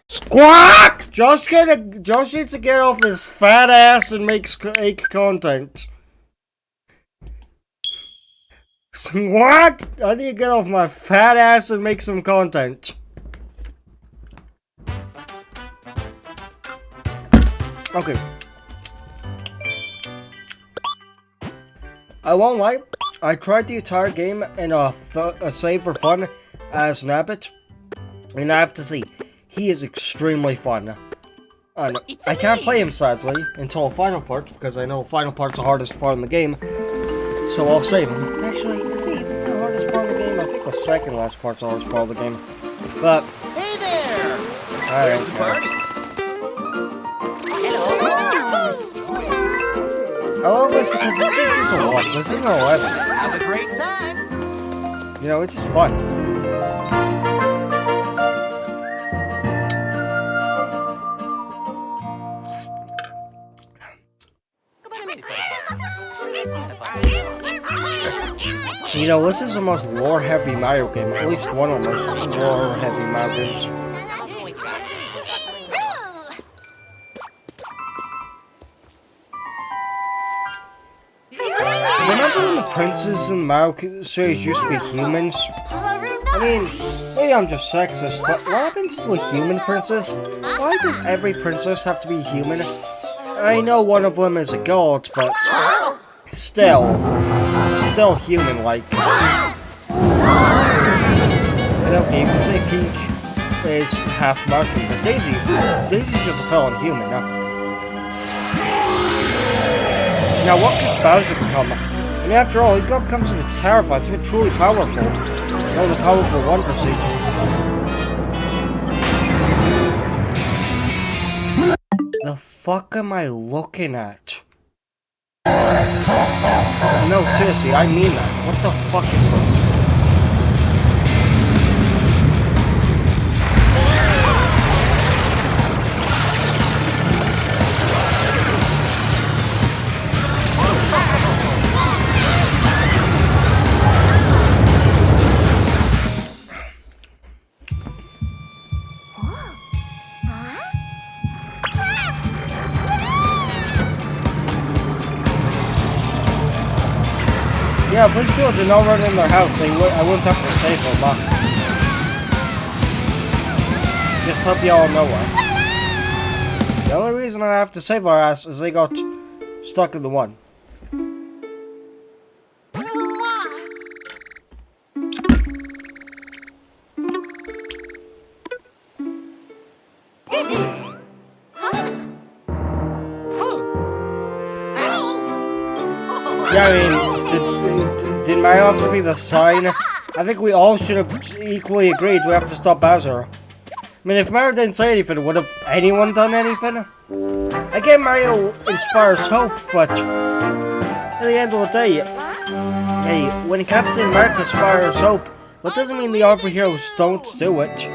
Squawk! Josh needs to get off his fat ass and make content. Squawk! I need to get off my fat ass and make some content. Okay. I won't lie. I tried the entire game in a save for fun as Nabbit, and I have to say, he is extremely fun. And I can't play him, sadly, until the final part, because I know the final part's the hardest part in the game. So I'll save him. Actually, is he even the hardest part of the game? I think the second last part's the hardest part of the game. But... Hey there! Where's the party? I love this because this isn't a 1. This isn't 11. Have a great time! You know, it's just fun. You know, this is the most lore-heavy Mario game. At least one of the most lore-heavy Mario games. Remember when the princes in the Mario series used to be humans? I mean, maybe I'm just sexist, but what happens to a human princess? Why does every princess have to be human? I know one of them is a god, but still human-like. And okay, you can say Peach is half mushroom, but Daisy's just a fellow human, huh? Now, what could Bowser become? I mean, after all, he's gonna become sort of terrified, sort of truly powerful. He's only the powerful one procedure. The fuck am I looking at? No, seriously, I mean that. What the fuck is this? Yeah, please people did not run in their house, so I wouldn't have to save them, but... Just hope y'all know why. The only reason I have to save our ass is they got stuck in the one. Yeah, I mean, did Mario have to be the sign? I think we all should have equally agreed we have to stop Bowser. I mean, if Mario didn't say anything, would have anyone done anything? Again, Mario inspires hope, but at the end of the day, hey, when Captain America inspires hope, that doesn't mean the other heroes don't do it.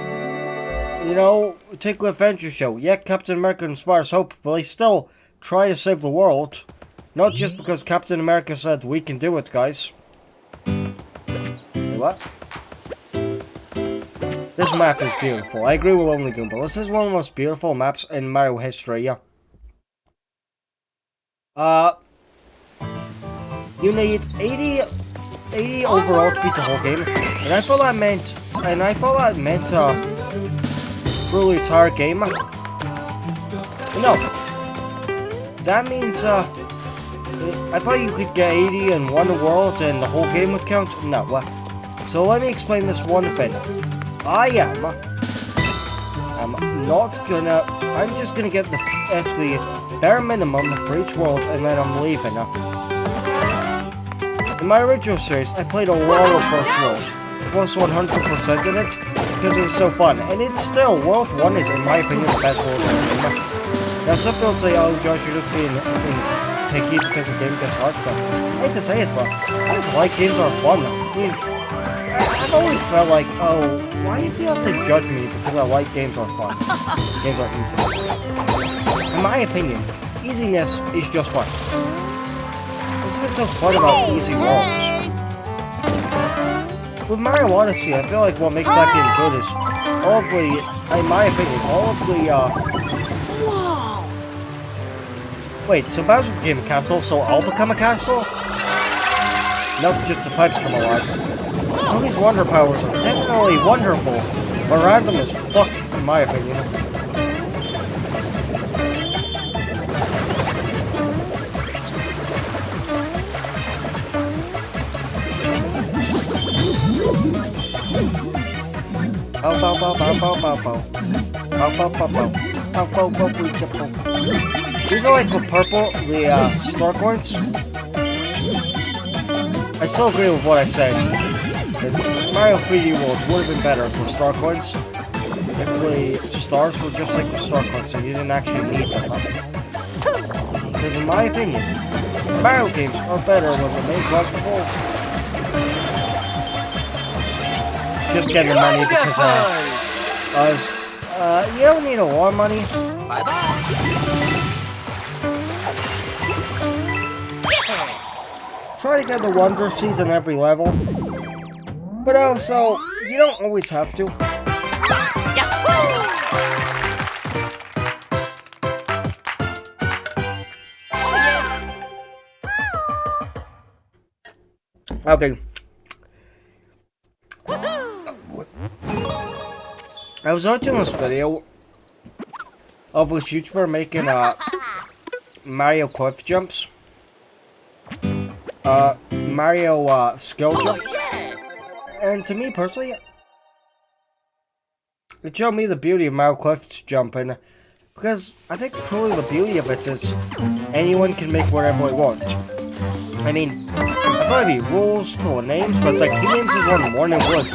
You know, take the Adventure Show. Yeah, Captain America inspires hope, but they still try to save the world. Not just because Captain America said, we can do it, guys. Hey, what? This map is beautiful. I agree with Only Goomba. This is one of the most beautiful maps in Mario history, yeah. You need 80 overall to beat the whole game. And I thought that meant, through the entire game. No. That means, I thought you could get 80 in one world and the whole game would count? No. So let me explain this one thing. I'm just gonna get the bare minimum for each world and then I'm leaving. In my original series, I played a lot of first world. Plus 100% in it because it was so fun. And it's still, World 1 is, in my opinion, the best world in the game. Now some people say, oh Josh, you're just being picky because the game gets hard, but I hate to say it, but I just like games are fun. I mean, I've always felt like, oh, why do you have to judge me because I like games are fun? Games are easy. In my opinion, easiness is just fine. What's been so fun about easy worlds? With Mario Odyssey, I feel like what makes that game good is all of the, in my opinion, all of the, Whoa! Wait, so Bowser became a castle, so I'll become a castle? Nope, just the pipes come alive. All these wonder powers are definitely wonderful, but random as fuck, in my opinion. Bow bow bow bow bow bow bow. Bow bow bow bow. Bow bow bow bow bow. These are like the purple, the star coins. I still agree with what I said. Mario 3D World would have been better for star coins. If the stars were just like the star coins and you didn't actually need them. Because in my opinion, Mario games are better when they're made collectible. Just getting money because you don't need a lot of money. Bye-bye. Try to get the Wonder Seeds on every level. But also, you don't always have to. Okay. I was watching this video of this YouTuber making Mario cliff jumps. Mario skill jumps. And to me personally, it showed me the beauty of Mario cliff jumping. Because I think truly the beauty of it is anyone can make whatever they want. I mean, there might be rules to the names, but like he names his one Morning Woods.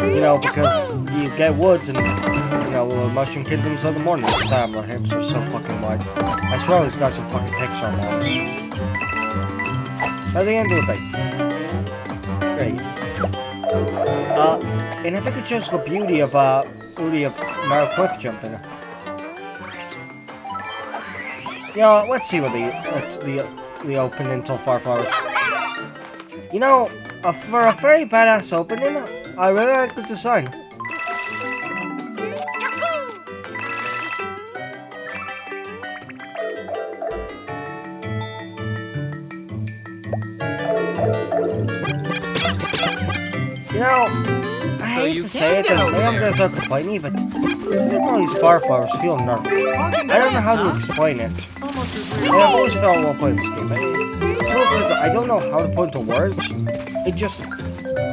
You know, because you get woods and, you know, the mushroom kingdoms of the morning. Damn, our hips are so fucking wide. I swear these guys are fucking Pixar moms. At the end of the day. Great. And I think it shows the beauty of Mario cliff jumping. Yeah, let's see what the opening till Far Flowers. You know, for a very badass opening, I really like the design. You know, I hate to say it, and maybe I'm gonna start complaining, but some of these Far Flowers feel nerfed. I don't know how to explain it. I've always felt well playing this game. I don't know how to put into words. It just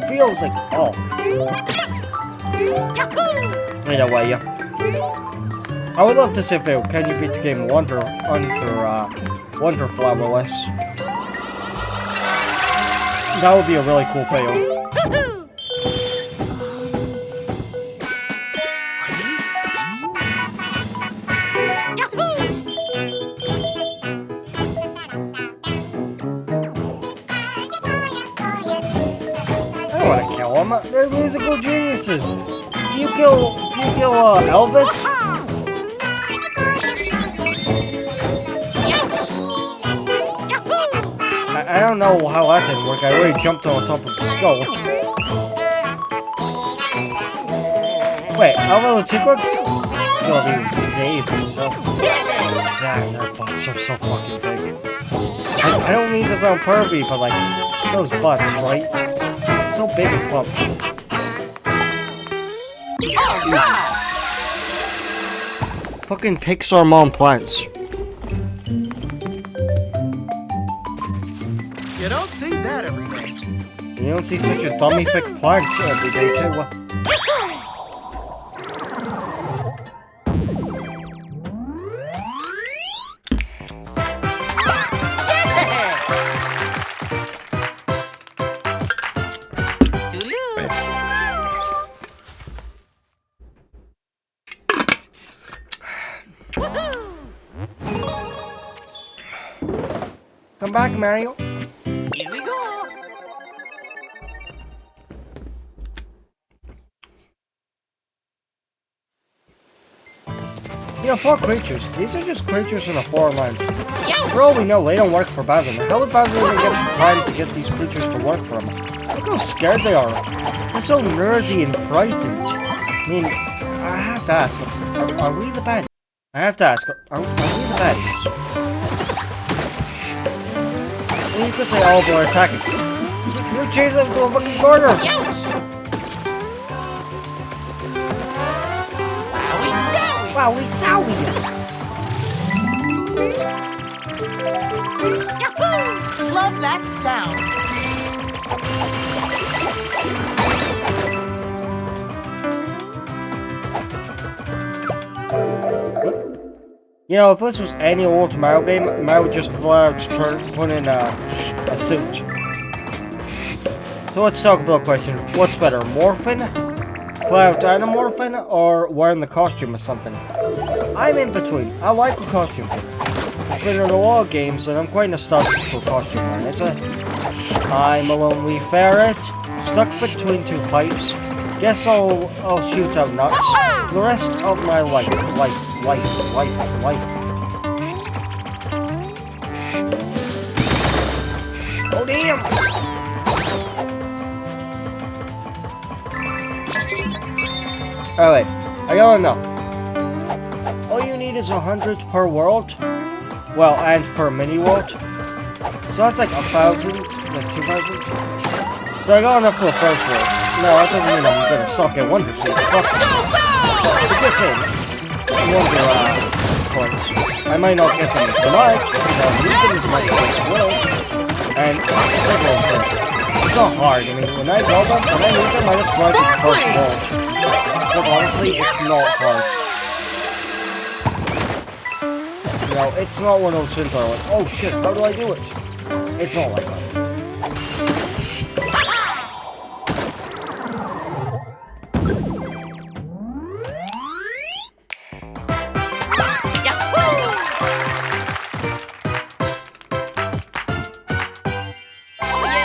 feels like off. Either way, yeah. I would love to see if they can you beat the game Wonderflowerless. That would be a really cool fail. They're musical geniuses. Do you kill Elvis? I don't know how that didn't work. I already jumped on top of the skull. Wait, how about the Chicklets? Well, they saved themselves. Damn, their butts are so fucking big. I don't mean to sound pervy, but like, those butts, right? So big and plump. Fucking Pixar mom plants. You don't see that every day. You don't see such a dummy thick plant every day too. Come back, Mario. Here we go. You You know, poor creatures. These are just creatures in a foreign land. For all we know, they don't work for Bowser. How would Bowser even get the time to get these creatures to work for him? Look how scared they are. They're so nerdy and frightened. I mean, I have to ask, are we the baddies? I have to ask, are we the baddies? Well, you could say all of them are attacking. You chase them to a fucking corner! Wowie zowie! Yahoo! Love that sound. You know, if this was any old Mario game, Mario would just put in a suit. So let's talk about the question, what's better, morphing, flat out anamorphing, or wearing the costume or something? I'm in between. I like the costume thing. I've been in a lot of games and I'm quite nostalgic for costume wearing. I'm a lonely ferret, stuck between two pipes. Guess I'll shoot out nuts. The rest of my life. Oh damn! Alright, I don't know. All you need is 100 per world. Well, and per mini world. So that's like 1,000, like 2,000. So I got enough for the first world. No, that doesn't mean I'm gonna stop at 1%. Fuck it. Just saying. I wonder, points. I might not get them so much, because I'll use them as much as I will. And it's like little things. It's not hard. I mean, when I draw them, when I need them, I just try to first world. But honestly, it's not hard. You know, it's not one of those things that are like, oh shit, how do I do it? It's not like that.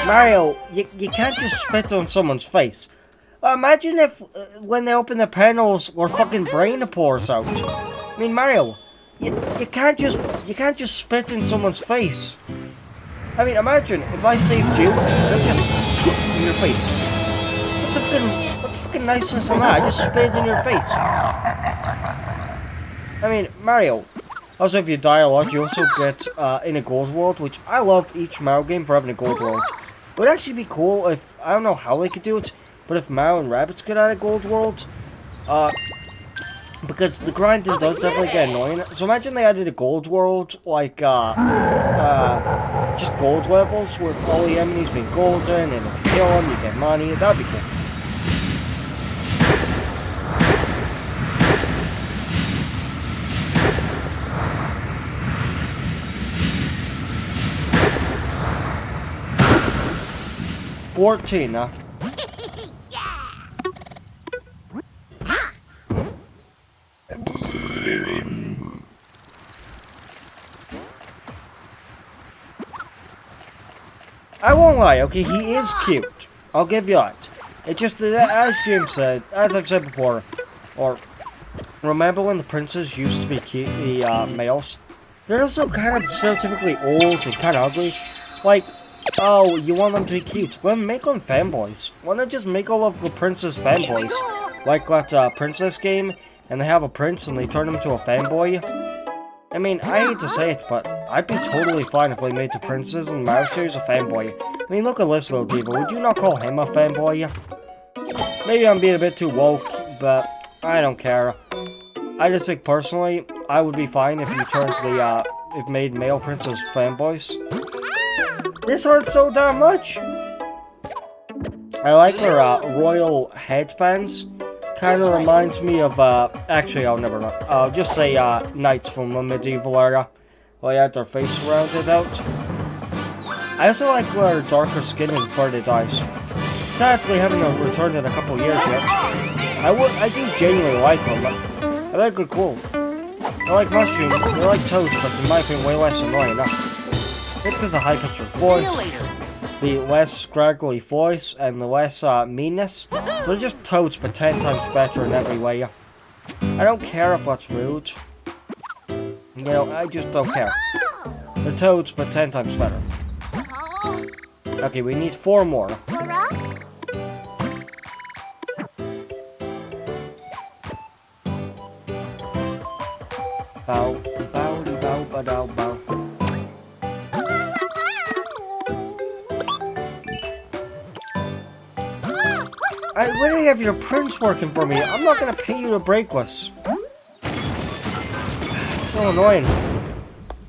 Mario, you can't just spit on someone's face. Imagine if, when they open the panels, their fucking brain pours out. I mean, Mario, you can't just spit in someone's face. I mean, imagine if I saved you, and just in your face. What's the fucking niceness in that? I just spit in your face. I mean, Mario. Also, if you die a lot, you also get in a gold world, which I love each Mario game for having a gold world. It would actually be cool if, I don't know how they could do it, but if Mario and Rabbids could add a gold world, because the grind does definitely get annoying. So imagine they added a gold world, like, just gold levels, with all the enemies being golden, and if you kill them, you get money. That'd be cool. 14, huh? I won't lie, okay, he is cute. I'll give you that. It just, as Jim said, as I've said before, or remember when the princes used to be cute, the males? They're also kind of stereotypically old and kind of ugly. Like, oh, you want them to be cute? Well, make them fanboys. Why not just make all of the princes fanboys? Like that princess game, and they have a prince and they turn him to a fanboy. I mean, I hate to say it, but I'd be totally fine if they made the princes in the Mario series a fanboy. I mean, look at this little diva. Would you not call him a fanboy? Maybe I'm being a bit too woke, but I don't care. I just think personally, I would be fine if you turned the if made male princes fanboys. This hurts so damn much. I like their royal headbands. Kind of reminds me of, actually, I'll never know. I'll just say, knights from the medieval era. Well, they had their face rounded out. I also like their darker skin and further eyes. Sadly, haven't returned in a couple years yet. I do genuinely like them. I think they're cool. They're like mushrooms, they're like toads, but in my opinion, way less annoying. It's because of high-pitched voice. The less scraggly voice and the less meanness. They're just toads, but 10 times better in every way. I don't care if that's rude. You know, I just don't care. The toads, but 10 times better. Okay, we need 4 more. Bow, bow, bow, bow, bow, bow. I literally have your prince working for me. I'm not gonna pay you to break us. It's so annoying.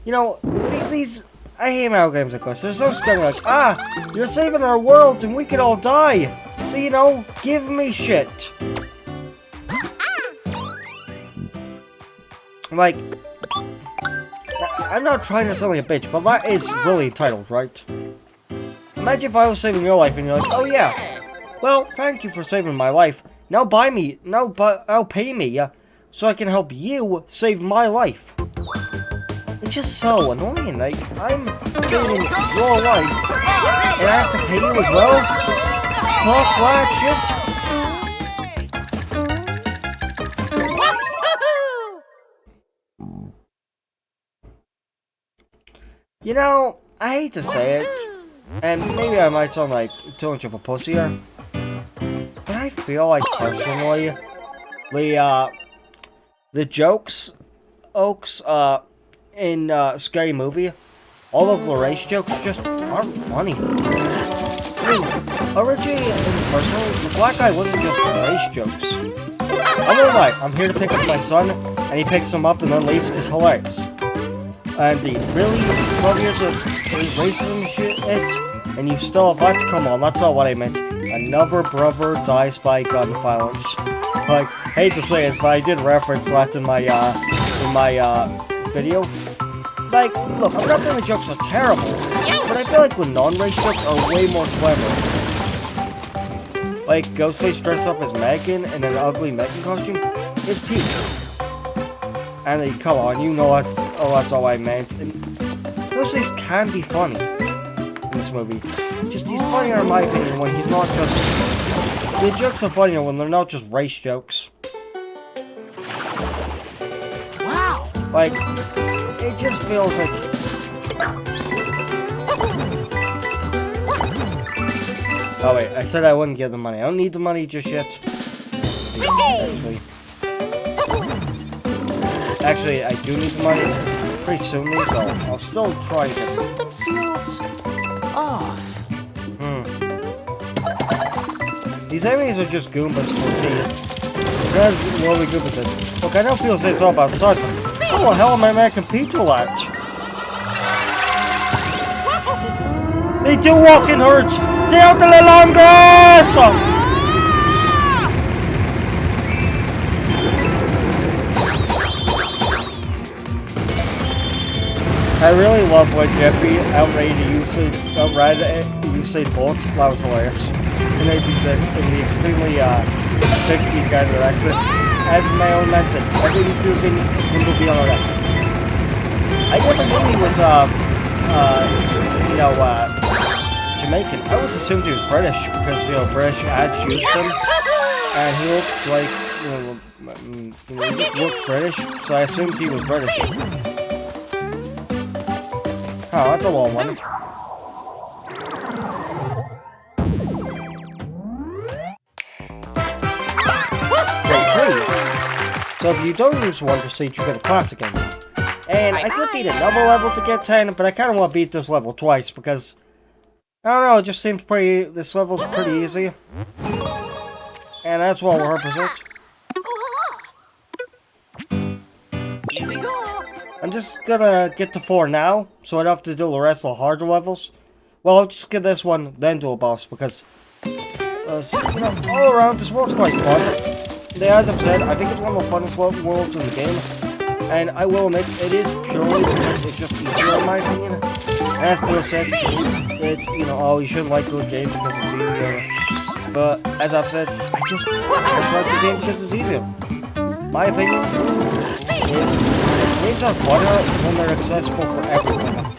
You know, these... I hate Mario games like this. They're so scary, like, ah, you're saving our world and we could all die. So, you know, give me shit. Like, I'm not trying to sound like a bitch, but that is really titled, right? Imagine if I was saving your life and you're like, oh yeah, well, thank you for saving my life. Now buy me, now pay me, so I can help you save my life. It's just so annoying, like, I'm saving your life, and I have to pay you as well? Fuck that shit. You know, I hate to say it, and maybe I might sound like too much of a pussy here, but I feel like personally, the jokes, in Scary Movie, all of the race jokes just aren't funny. I mean, originally, personally, the black guy wasn't just race jokes. I'm gonna lie, I'm here to pick up my son, and he picks him up and then leaves is hilarious. And the really 12 years of racism shit, and you still have that? Come on, that's not what I meant. Another brother dies by gun violence. Like, hate to say it, but I did reference that in my video. Like, look, I'm not saying the jokes are terrible, but I feel like the non-race jokes are way more clever. Like, Ghostface dressed up as Megan in an ugly Megan costume is peak. And like, come on, you know that's all I meant. And Ghostface can be funny in this movie. Just he's funnier in my opinion when he's not just... The jokes are funnier when they're not just race jokes. Wow! Like, it just feels like... Oh wait, I said I wouldn't give the money. I don't need the money just yet. Actually, I do need the money pretty soon, so I'll still try to get it. Something feels off. These enemies are just Goombas for tea. That's what we Goombas said. Look, I know people say it's all about size, but how the hell am I meant to compete with that? They do walk in herds! Stay out a little longer! I really love when Jeffy outrated Usain Bolt. That was hilarious. And as he said, in the extremely tricky kind of accent, as my own mentioned, every improving will be on our left. I never knew he was, Jamaican. I always assumed he was British because, you know, British ads used him. And he looked like, he looked British, so I assumed he was British. Oh, that's a long one. So if you don't use one prestige, you get a classic ending. And I could beat another level to get 10, but I kind of want to beat this level twice because... I don't know, it just seems pretty... This level's pretty easy. And that's what we're represent. Here we go. I'm just gonna get to 4 now, so I don't have to do the rest of the harder levels. Well, I'll just get this one, then do a boss, because... you know, all around, this world's quite fun. As I've said, I think it's one of the funnest worlds in the game. And I will admit, it is purely because it's just easier in my opinion. And as Bill said, it's, you know, oh, you shouldn't like good game because it's easier. But, as I've said, I just like the game because it's easier. My opinion is, games are funner when they're accessible for everyone.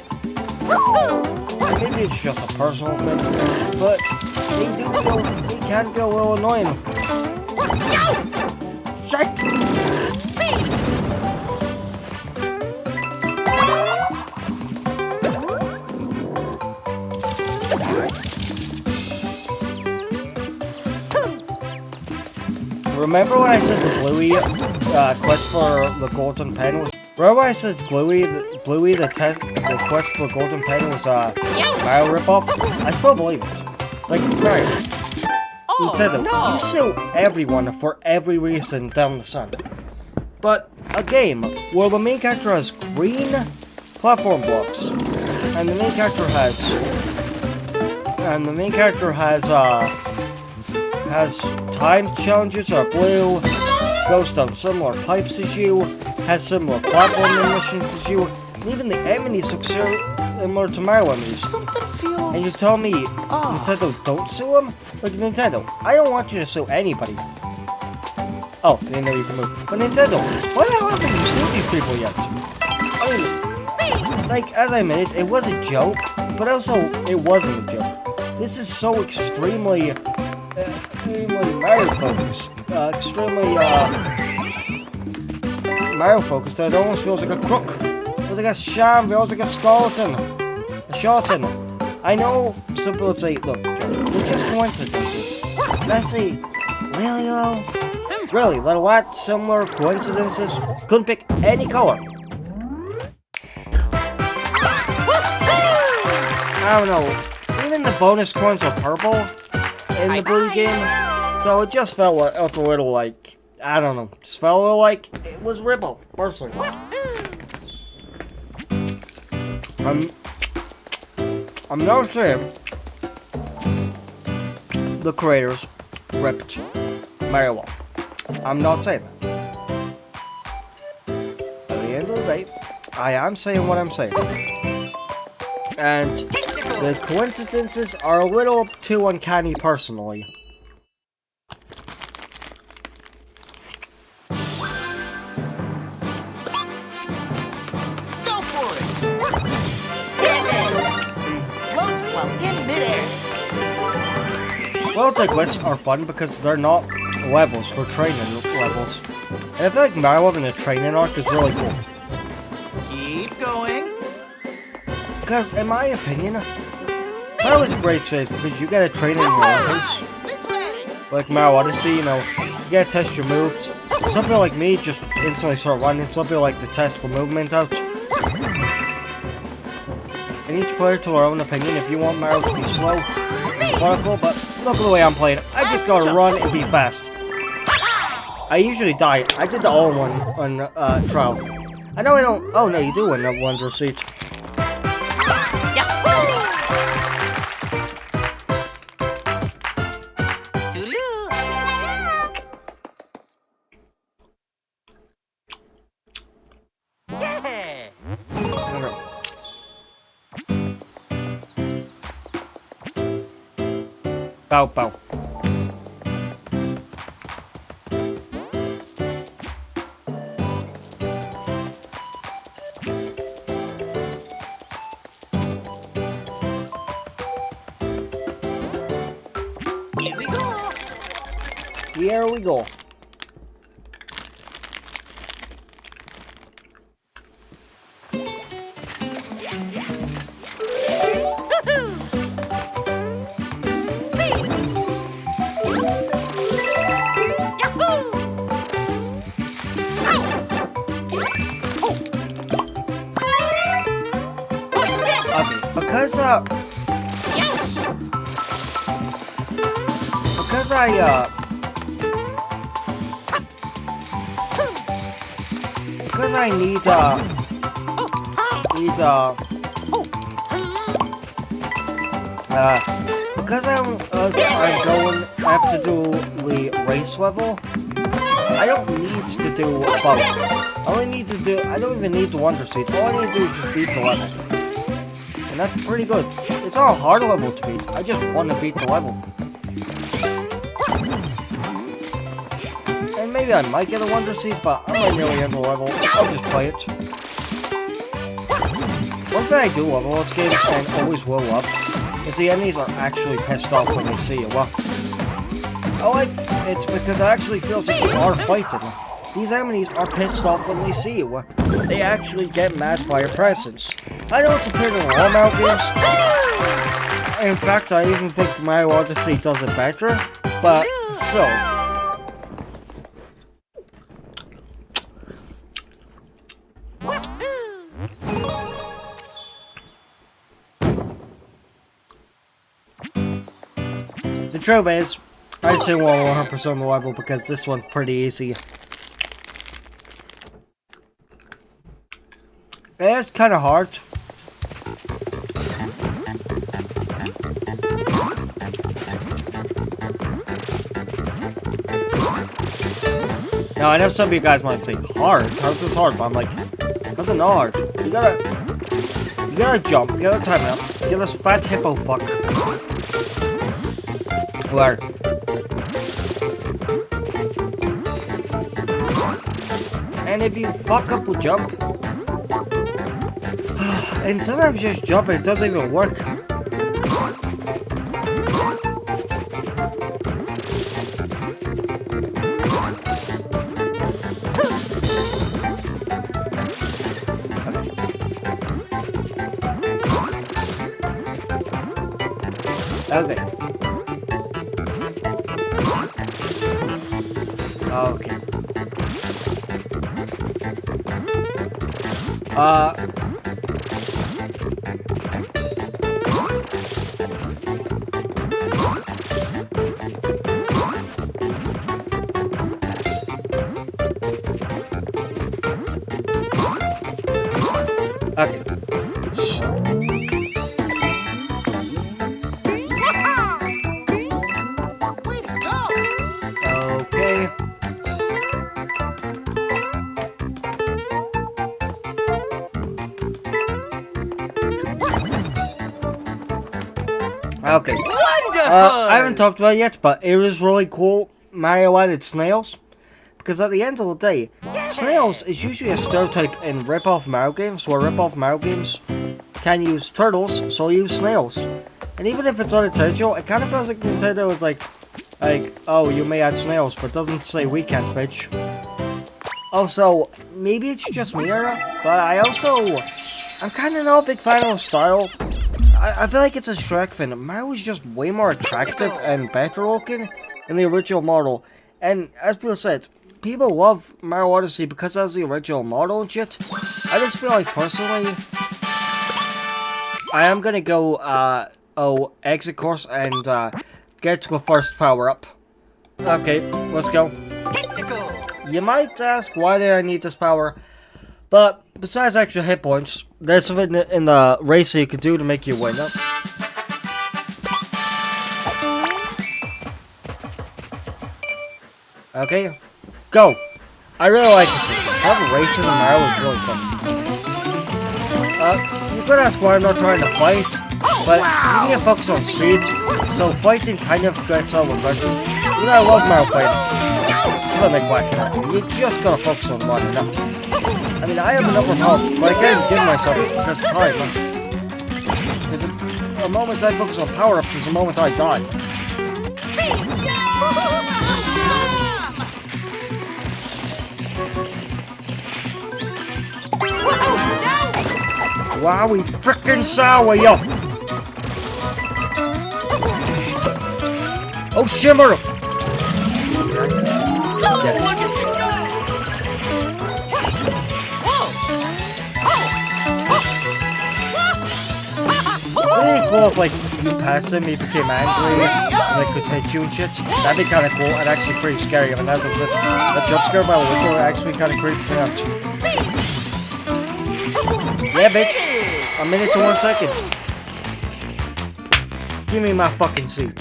And maybe it's just a personal thing, but they can feel a little annoying. Shit! Remember when I said the Bluey quest for the golden pen was? Remember when I said Bluey the quest for the golden pen was Mario ripoff? I still believe it. Like Mario, Nintendo, you sue everyone for every reason down the sun. But a game where the main character has green platform blocks, and the main character has time challenges are blue, goes down similar pipes as you, has similar platforming missions as you, and even the enemies look similar to Mario enemies. Something feels... And you tell me, off. Nintendo, don't sue them? Like, Nintendo, I don't want you to sue anybody. Oh, they know you can move. But Nintendo, why the hell haven't you sued these people yet? I mean, like, as I admitted, it was a joke, but also, it wasn't a joke. This is so extremely Mario focused. Mario focused that it almost feels like a crook. It feels like a sham, feels like a skeleton. A charlatan. I know some people would say, look, they're just coincidences. Let's see, really though? Really, that a lot similar coincidences? Couldn't pick any color. I don't know, even the bonus coins are purple in the blue game, so it just felt a little like, I don't know, just felt a little like it was ripoff, personally. I'm not sure the creators ripped Mario off. I'm not saying that. At the end of the day, I am saying what I'm saying. And the coincidences are a little too uncanny personally. Go for it! Float while in midair. Well, the quests are fun because they're not levels, they're training levels. And I feel like Mario having a training arc is really cool. Keep going. Because, in my opinion, Mario is a great series because you gotta train in your own pace. This way. Like Mario Odyssey, you know, you gotta test your moves. Some people like me just instantly start running, some people like to test the movement out. And each player to their own opinion. If you want Mario to be slow and methodical, but look at the way I'm playing. I just gotta run and be fast. I usually die. I did the all-in-one on trial. I know I don't... Oh no, you do win that one's receipt. Bow, bow. Here we go. Here we go. Because I need because I have to do the race level, I don't need to do both. I don't even need the Wonder Seed. All I need to do is just beat the level. And that's pretty good. It's not a hard level to beat. I just want to beat the level. And maybe I might get a Wonder Seed, but I'm not nearly in the level. I'll just play it. One thing I do love about this game, and always will love, is the enemies are actually pissed off when they see you. Well, it's because it actually feels like you are fighting. These enemies are pissed off when they see you. They actually get mad by your presence. I know it's a pretty normal games, In fact, I even think Mario Odyssey does it better, but still. The truth is, I'd say 100% the level because this one's pretty easy. It's kind of hard. Now, I know some of you guys might say, hard? How's this hard? But I'm like, how's it not hard? You gotta jump, you gotta time out, get this fat hippo fuck. Where? And if you fuck up with jump, and sometimes just jumping, it doesn't even work. Okay. Okay. Okay. Way to go! Okay. Okay. Wonderful! I haven't talked about it yet, but it was really cool Mario added snails. Because at the end of the day, snails is usually a stereotype in rip-off Mario games, where rip-off Mario games can use turtles, so use snails. And even if it's unintentional, it kind of feels like Nintendo is like, oh, you may add snails, but doesn't say we can't, bitch. Also, maybe it's just me, but I'm kind of not a big fan of the style. I feel like it's a Shrek thing. Mario is just way more attractive and better looking in the original model. And as people said, people love Mario Odyssey because that's the original model and shit. I just feel like personally, I am gonna go exit course and get to the first power up. Okay, let's go. You might ask why did I need this power, but besides extra hit points, there's something in the race that you can do to make you win. Okay, go. I really like this game. Having races in Mario is really fun. You could ask why I'm not trying to fight, but you need to focus on speed, so fighting kind of gets all the pressure. You know, I love Mario fighting. It's fun like whacking at you. You just gotta focus on one. I mean, I have a number of health, but I can't give myself because of time. Because the moment I focus on power-ups is the moment I die. Wowie frickin' sour, yo! Oh, Shimmer! Wouldn't it be cool if, like, you passed him, he became angry, and like, could hit you and shit? That'd be kinda cool, and actually pretty scary. I mean, that jump scare by the window actually kinda creeped me out. Yeah, bitch. A minute to 1 second. Give me my fucking seat.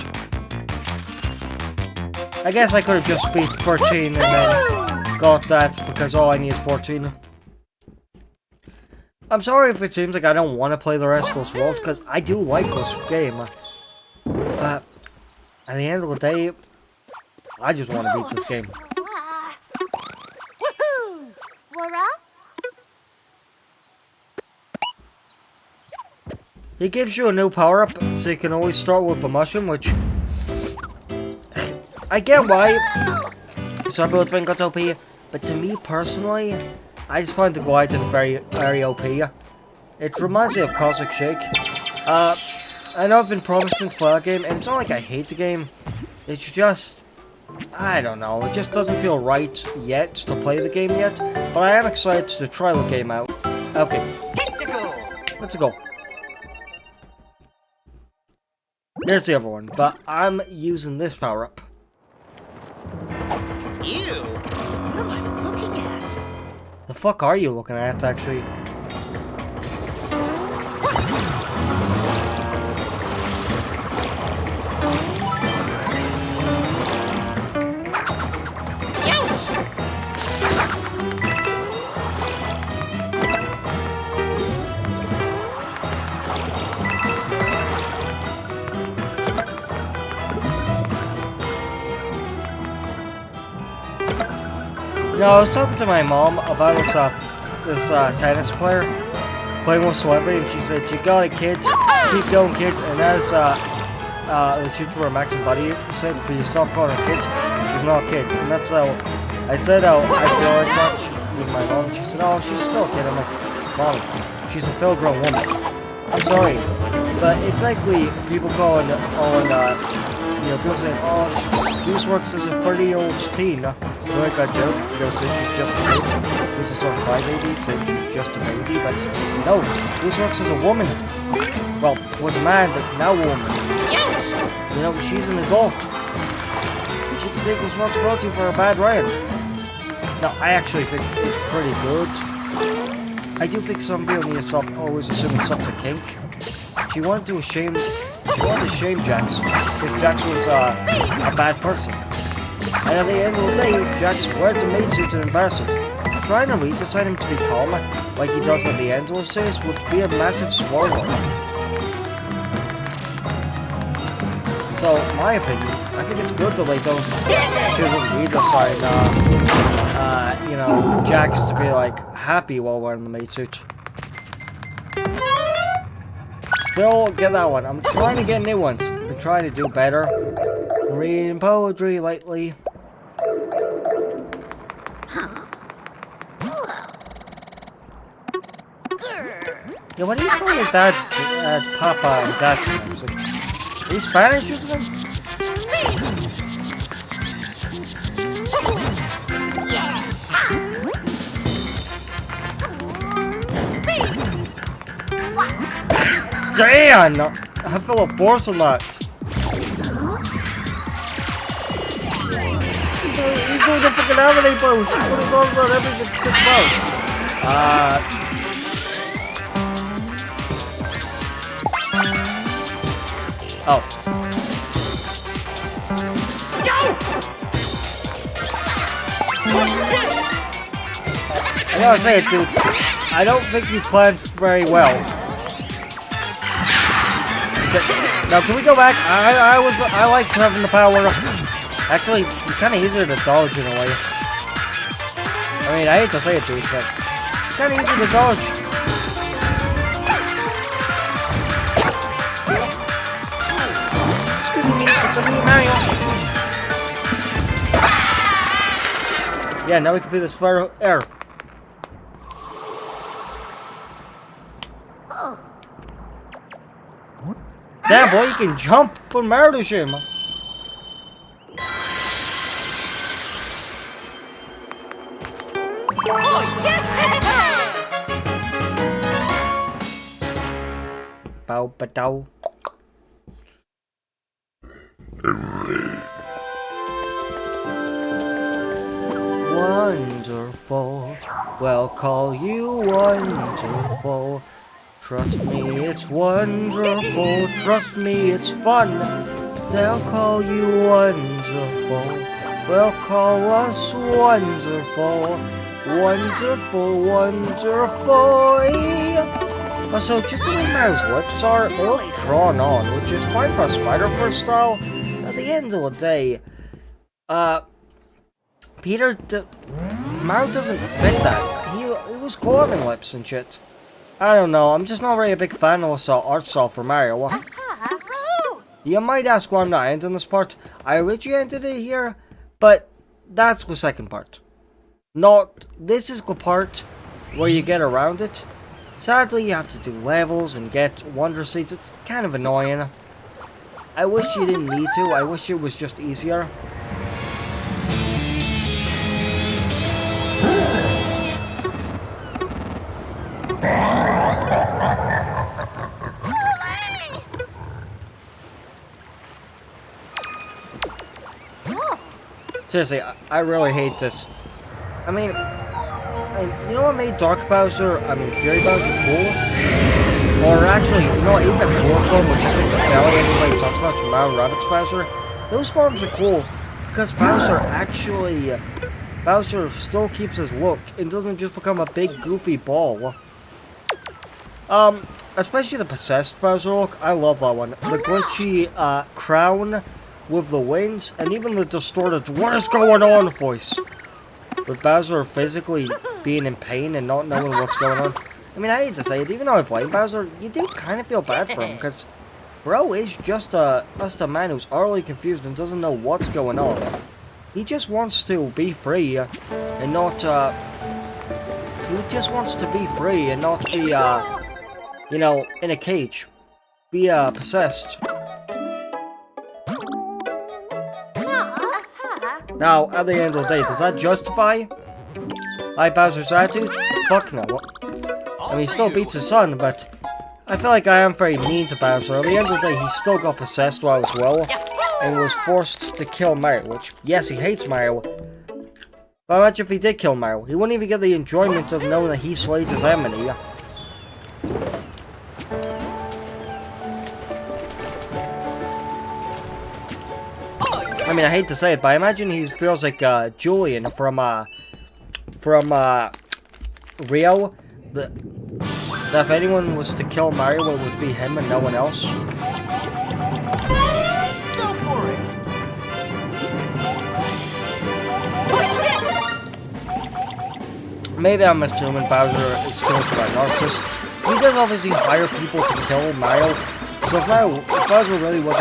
I guess I could have just beat 13 and then got that because all I need is 14. I'm sorry if it seems like I don't want to play the rest of this world because I do like this game. But at the end of the day, I just want to beat this game. Woohoo! Wara? He gives you a new power-up, so you can always start with a mushroom, which... I get why some people think it's OP, but to me personally, I just find the Gliding very OP. It reminds me of Cosmic Shake. I know I've been promising to play that game, and it's not like I hate the game. It's just, I don't know, it just doesn't feel right yet to play the game yet. But I am excited to try the game out. Okay. Let's go. There's the other one, but I'm using this power up. Ew! What am I looking at? The fuck are you looking at, actually? No, I was talking to my mom about this tennis player playing with celebrity, and she said, "You got it, kid. Keep going, kid." And as the YouTuber Max and Buddy said, "Can you stop calling her kid? She's not a kid." And that's how I said, "Oh, I feel like that with my mom." And she said, "Oh, she's still a kid." I'm like, "Mom, she's a full-grown woman." I'm sorry, but it's like people calling you know, people saying, "Oh, Goose works as a 30-year-old teen." Like a joke, you know, since she's just a kid. This is sort of crybaby, since she's just a baby, but no, Goose works as a woman. Well, was a man, but now a woman. Yes! You know, she's an adult. She can take responsibility for her bad writing. Now, I actually think it's pretty good. I do think some people need to stop always assuming stuff's a kink. She wanted to shame Jax if Jax was a bad person. And at the end of the day, Jax wears the maid suit to embarrass it. Trying to redesign him to be calmer, like he does at the end of the series, would be a massive spoiler. So, my opinion, I think it's good that they don't redesign, you know, Jax to be, like, happy while wearing the maid suit. Still get that one. I'm trying to get new ones. I've been trying to do better. I'm reading poetry lately. Yeah, what do you call your dad's Papa and Dad's names? Like, are you Spanish or something? Damn! I feel a force on that. He's doing the fucking anime pose. Put his arms on everything sticks out. Oh. I gotta say it, dude. I don't think you planned very well. Now, can we go back? I liked having the power. Actually, it's kind of easier to dodge in a way. I mean, I hate to say it, dude, but it's kind of easier to dodge. Excuse me, it's a me, Mario. Yeah, now we can be this fire air. Damn, boy, you can jump. Put Mario to shame. Oh, yeah! Bow, ba-dow. Wonderful. We'll call you wonderful. Trust me, it's wonderful. Trust me, it's fun. They'll call you wonderful. We'll call us wonderful. Wonderful, wonderful. Also, just the way Mario's lips are, they look drawn on, which is fine for a Spider-Verse style. At the end of the day, Mario doesn't fit that. He was carving lips and shit. I don't know, I'm just not really a big fan of the art style for Mario. You might ask why I'm not ending this part. I originally ended it here, but that's the second part. This is the part where you get around it. Sadly, you have to do levels and get wonder seeds. It's kind of annoying. I wish you didn't need to. I wish it was just easier. Seriously, I really hate this. I mean, you know what made Dark Bowser, Fury Bowser cool? Or actually, you know, even the core form, which I think the belly everybody talks about, Tomorrow Rabbit's Bowser, those forms are cool because Bowser still keeps his look and doesn't just become a big goofy ball. Especially the possessed Bowser look, I love that one. The glitchy crown with the wings, and even the distorted "what is going on" voice. With Bowser physically being in pain and not knowing what's going on. I mean, I hate to say it, even though I blame Bowser, you do kind of feel bad for him, because bro is just a man who's utterly confused and doesn't know what's going on. He just wants to be free and not, he just wants to be free and not be, you know, in a cage. Be, possessed. Now, at the end of the day, does that justify Bowser's attitude? Fuck no. I mean, he still beats his son, but I feel like I am very mean to Bowser. At the end of the day, he still got possessed while as well, and was forced to kill Mario, which, yes, he hates Mario. But imagine if he did kill Mario. He wouldn't even get the enjoyment of knowing that he slayed his enemy. I mean, I hate to say it, but I imagine he feels like Julian from Rio. That if anyone was to kill Mario, it would be him and no one else. Go for it. Maybe I'm assuming Bowser is killed by Narcissus. He does obviously hire people to kill Mario. So if Bowser really was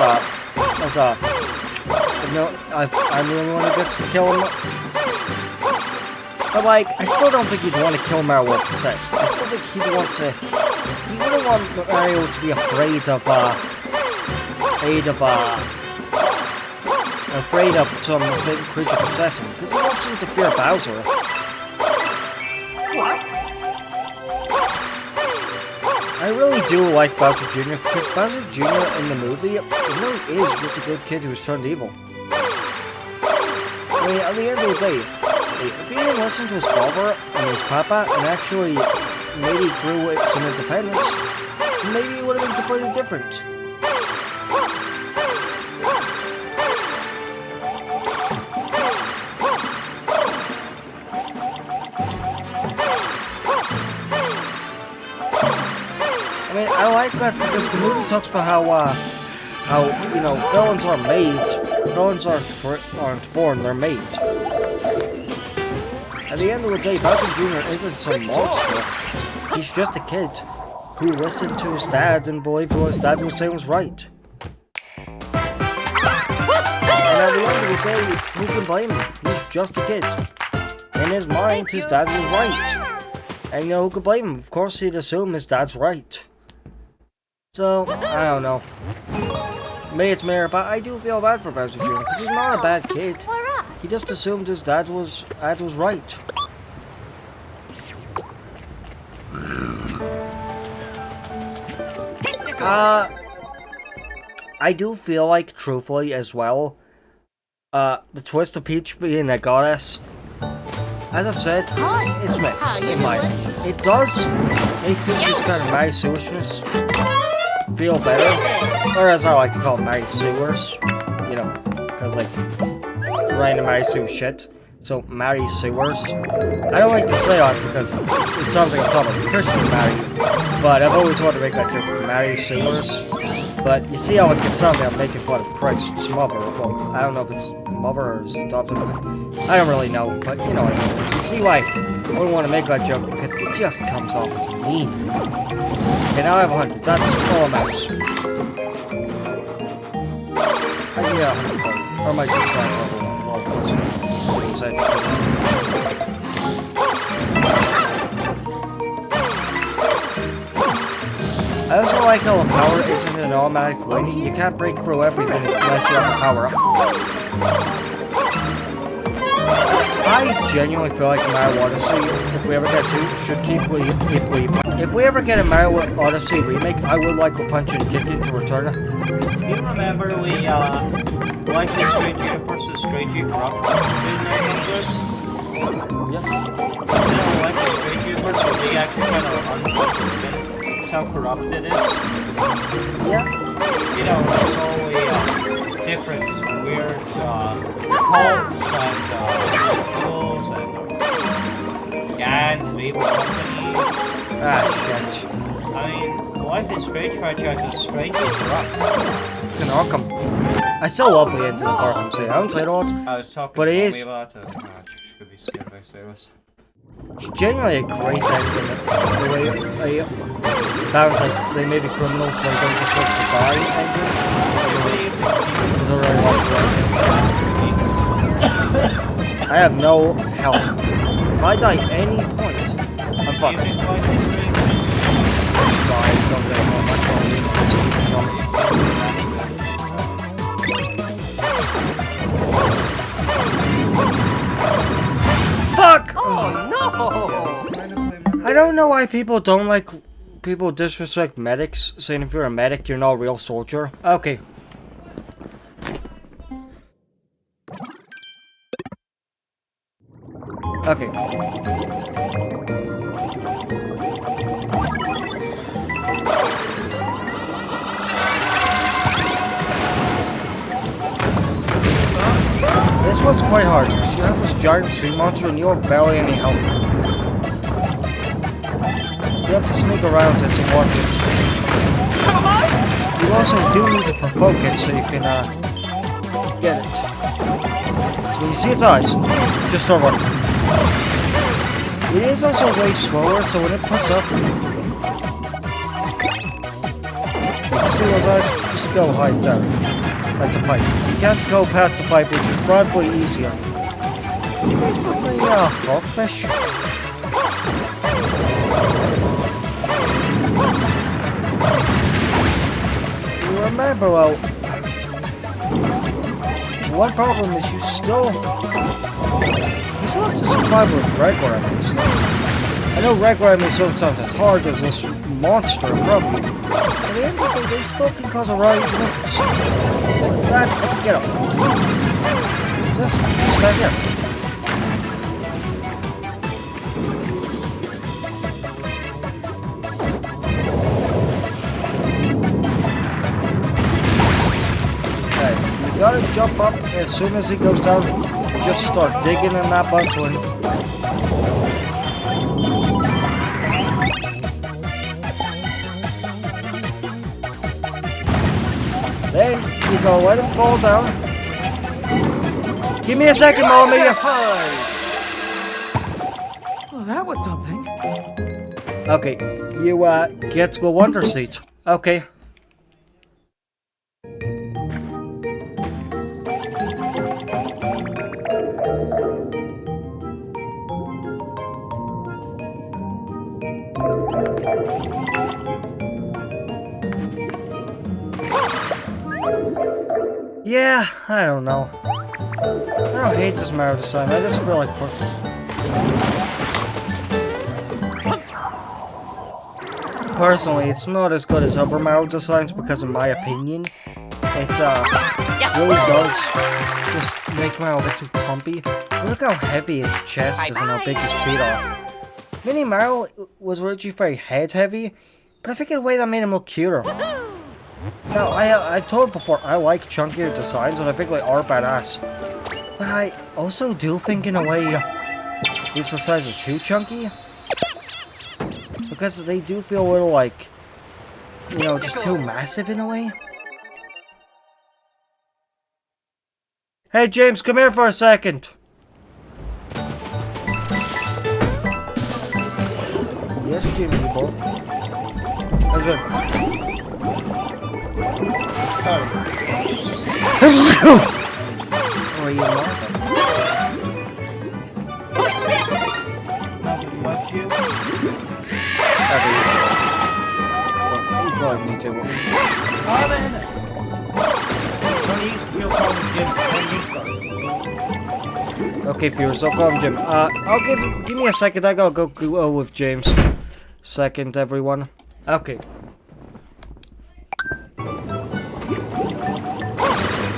no, I'm the only one who gets to kill him. But like, I still don't think he'd want to kill Mario with possessed. I still think he wouldn't want Mario to be afraid of some big creature possessing, because he wants him to fear Bowser. What? I really do like Bowser Jr., because Bowser Jr. in the movie really is just a good kid who was turned evil. I mean, at the end of the day, if he didn't listen to his father and his papa and actually maybe grew with some independence, maybe it would have been completely different. I mean, I like that because the movie talks about how you know, villains are made. Villains aren't born, they're made. At the end of the day, Bowser Jr. isn't some monster. He's just a kid who listened to his dad and believed what his dad was saying was right. And at the end of the day, who can blame him? He's just a kid. In his mind, his dad was right. And you know, who could blame him? Of course, he'd assume his dad's right. So, I don't know. Maybe it's mere, but I do feel bad for Bowser Jr. because he's not a bad kid. He just assumed his dad was right. I do feel like, truthfully as well, the twist of Peach being a goddess, as I've said, it's mixed, in my opinion. It does make Peach's kind of Mary Sewishness feel better, or as I like to call it, Mary Sewers, you know, because like, random Mary Sue shit, so Mary Sewers. I don't like to say that because it's something I'm talking about, Christian Mary, but I've always wanted to make that joke, Mary Sewers. But you see how it can sound like I'm making fun of Christ's mother. Well, I don't know if it's mother or his adopted mother. I don't really know, but you know what I mean. You see why I wouldn't want to make that joke, because it just comes off as mean. Okay, now I have 100. That's all that matters. Yeah, 100. Or am I just trying to level I also like how the power isn't an automatic win. You can't break through everything unless you have the power up. I genuinely feel like Mario Odyssey, if we ever get to, should keep if we ever get a Mario Odyssey remake, I would like a punch and kick into return. Do you remember we like the Strange Universe is strangely corrupt in England? Yeah. Instead of like the Strange Universe, where they actually kind of unproven how corrupt it is. Yeah. You know, there's always different weird cults and rituals and gangs and evil companies. Ah, shit. I mean, the Life is Strange franchise is strangely corrupt. Fucking Arkham. I still love the end of the Arkham series. I haven't played a lot, I was talking but it to is. Mommy about it. She could be scared by service. It's genuinely a great ending. The way they balance, like, they may be criminals, but they don't just like to die ending. It's already like I have no health. If I die at any point, I'm fucked. Fine, don't get more much Fuck! Oh no! I don't know why people don't like people disrespect medics, saying if you're a medic, you're not a real soldier. Okay. Okay. This one's quite hard because you have this giant sea monster and you have barely any health. You have to sneak around it to watch it. You also do need to provoke it so you can get it. So when you see its eyes, just start running. It is also way slower, so when it puts up, you see those eyes, just go hide there. Like the pipe. You can't go past the pipe, which is probably easier. Basically, frogfish. You remember, well, one problem is you still have to survive with regular enemies. I know regular enemies sometimes as hard as this monster in front of you. At the end of the day, they still can cause a riot of minutes. That, get up. Just back here. Okay, you gotta jump up as soon as he goes down. Just start digging in that bunch one. Then you go let him fall down. Give me a second, Mommy. Well, that was something. Okay, you get to a wonder seat. Okay. Yeah, I don't know. I don't hate this Mario design, I just feel like... Personally, it's not as good as other Mario designs because in my opinion, it really does just make Mario a bit too pumpy. Look how heavy his chest is and how big his feet are. Mini Mario was originally very head heavy, but I think in a way that made him look cuter. Now, I've told before, I like chunkier designs and I think they are badass. But I also do think in a way these designs are too chunky. Because they do feel a little like, you know, just too massive in a way. Hey James, come here for a second. Yes, Jimmy boy. How's it? Oh, you know? Nothing much, you? telling me to. Marvin! Tony used to be able to call him Jim, so when you start. Okay, viewers, I'll call him Jim. Give me a second, I gotta go with James. Second, everyone. Okay.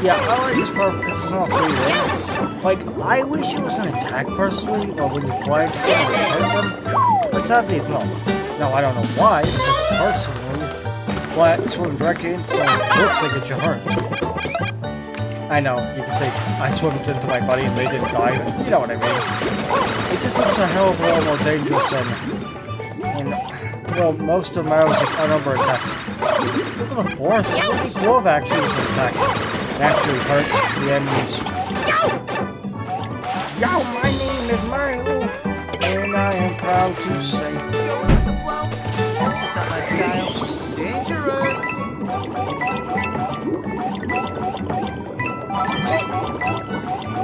Yeah, I like this part because it's not free range. Like, I wish it was an attack personally, or when you fly into someone and hurt them, but sadly it's not. Now, I don't know why, because personally, swimming directly into someone looks like it should hurt. I know, you can say, I swam into my buddy and they didn't die, but you know what I mean. It just looks a hell of a lot more dangerous than, well, most of Mario's number attacks. Just look at the force, it would be cool if actually was an attack. It actually hurt the enemies. Yo, my name is Mario, and I am proud to say. That's just not my style. Dangerous.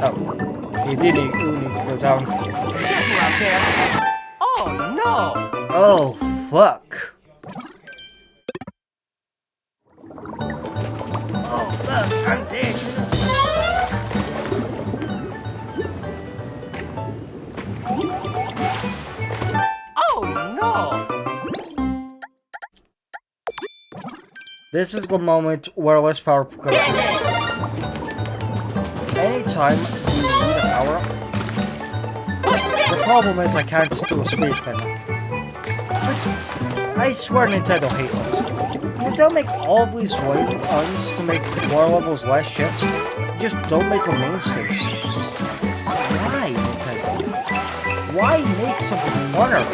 Oh, he did need to go down. Careful out there. Oh no! Oh, fuck. Oh, look, I'm dead. Oh no! This is the moment where less power comes in. Anytime you need a power up, the problem is I can't do a speed thing. Which, I swear Nintendo hates us. Nintendo makes all these ones to make floor levels less shit. Just don't make them mainstays. Why, Nintendo? Why make something funner?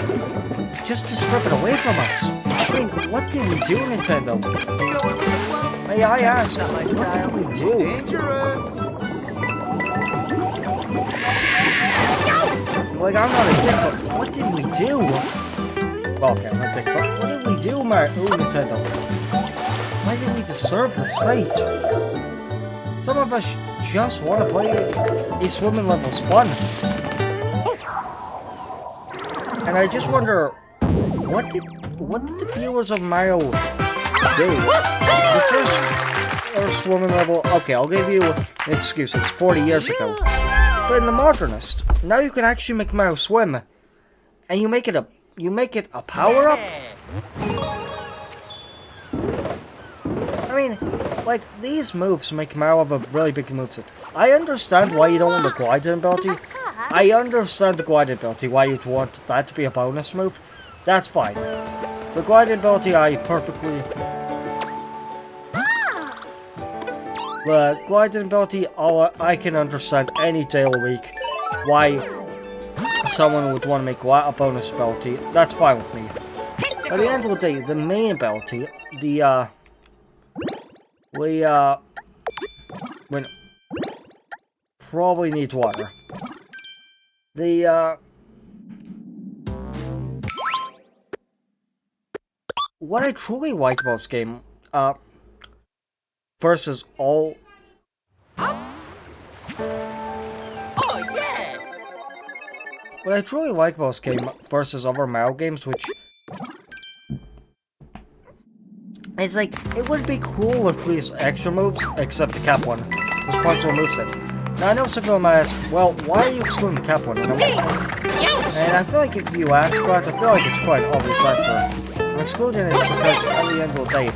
Just to strip it away from us. I mean, what did we do, Nintendo? May I ask, what did we do? Dangerous. Like, I'm not a dick, but what did we do? Well, okay, I'm not a dick, but what did we do, Nintendo? Why did we deserve this fate? Some of us just want to play a swimming level's fun. And I just wonder, what did the viewers of Mario do? The first swimming level, okay, I'll give you an excuse, it's 40 years ago. But in the modernist, now you can actually make Mario swim, and you make it a power up. I mean, like, these moves make Mario have a really big moveset. I understand why you don't want the gliding ability. I understand the gliding ability, why you'd want that to be a bonus move. That's fine. The gliding ability, The gliding ability, I can understand any day of the week why someone would want to make a bonus ability. That's fine with me. At the end of the day, the main ability, probably needs water. What I truly like about this game, versus all... Oh yeah! What I truly like about this game versus other Mario games, which... It's like, it would be cool if we used extra moves, except the cap one. This partial moveset. Now I know some people might ask, well, why are you excluding the cap one? And I feel like if you ask that, I feel like it's quite an obvious answer. I'm excluding it because at the end of the day,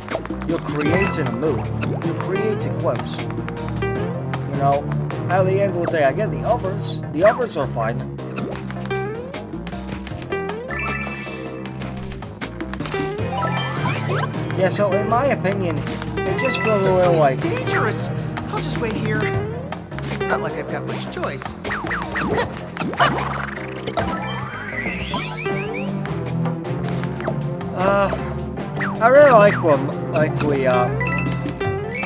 you're creating a move. You're creating clips. You know, at the end of the day, I get the others. The others are fine. Yeah, so in my opinion, it just feels a little like... This place is dangerous. I'll just wait here. Not like I've got much choice. I really like them,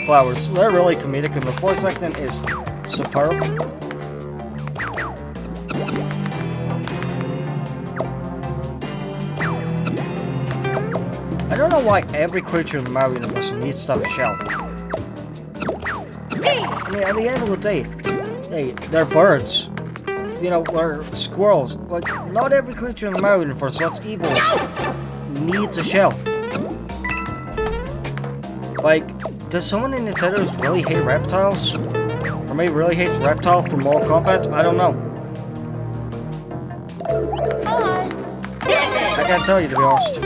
flowers. They're really comedic, and the voice acting is superb. I don't know why every creature in the Mario universe needs to have a shell. I mean, at the end of the day, hey, they're birds. You know, they're squirrels. Like, not every creature in the Mario universe that's evil needs a shell. Like, does someone in Nintendo really hate reptiles? Or maybe really hates reptile from Mortal Kombat? I don't know. I can't tell you, to be honest.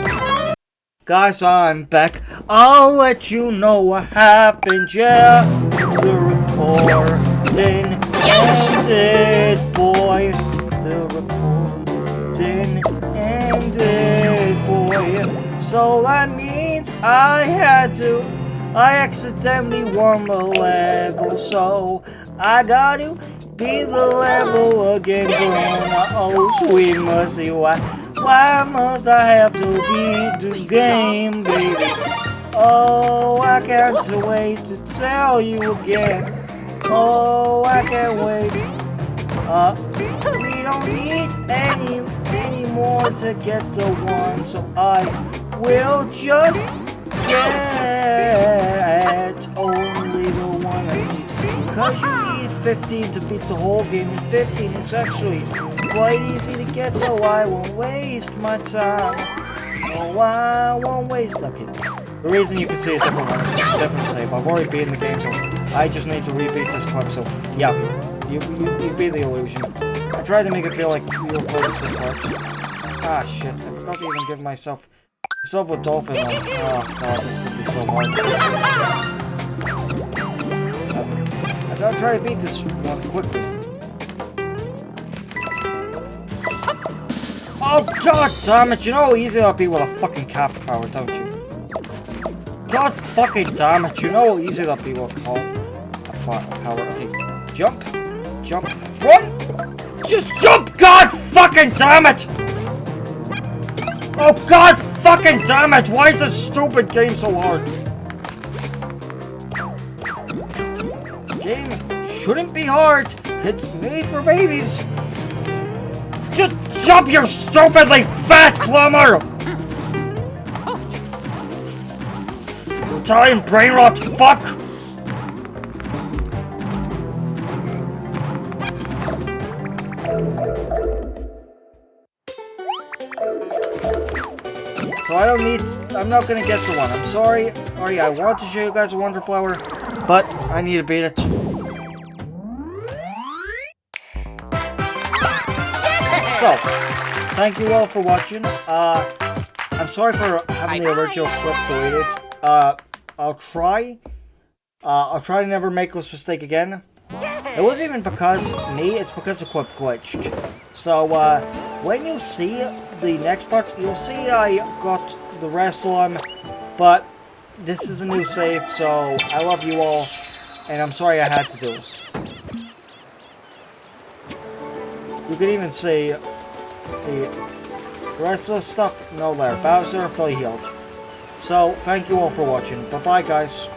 Guys, I'm back. I'll let you know what happened, yeah. The recording ended, boy. The recording ended, boy. So that means I accidentally won the level, so I gotta beat the level again. Oh, sweet mercy, why must I have to beat this game, baby? Oh, I can't wait to tell you again. Oh, I can't wait. We don't need any more to get to 1, so I will just get only the one I need. Because you need 15 to beat the whole game, and 15 is actually quite easy to get, so I won't waste my time. Oh, I won't waste. Okay. The reason you can see a different one is it's a different save. I've already beaten the game, so I just need to repeat this part. So, yeah, you beat the illusion. I tried to make it feel like you'll play the same part. Ah, shit. I forgot to even give myself a dolphin on. Oh, god, this could be so hard. I gotta try to beat this one quickly. Oh, god damn it! You know how easy that'll be with a fucking cap power, don't you? God fucking damn it! You know how easy that'll be with a power. Okay, jump, run! Just jump! God fucking damn it! Oh god fucking damn it! Why is this stupid game so hard? Game shouldn't be hard. It's made for babies. Just jump, you stupidly fat plumber! Italian brain rot, fuck! So I'm not gonna get to 1. I'm sorry. Oh yeah, I wanted to show you guys a Wonder Flower, but I need to beat it. So, thank you all for watching. I'm sorry for having the original clip deleted. I'll try to never make this mistake again. It wasn't even because me, it's because the clip glitched. So, when you see the next part, you'll see I got the rest of them, but this is a new save, so I love you all, and I'm sorry I had to do this. You can even see the rest of the stuff, no there. Bowser fully healed. So, thank you all for watching. Bye-bye, guys.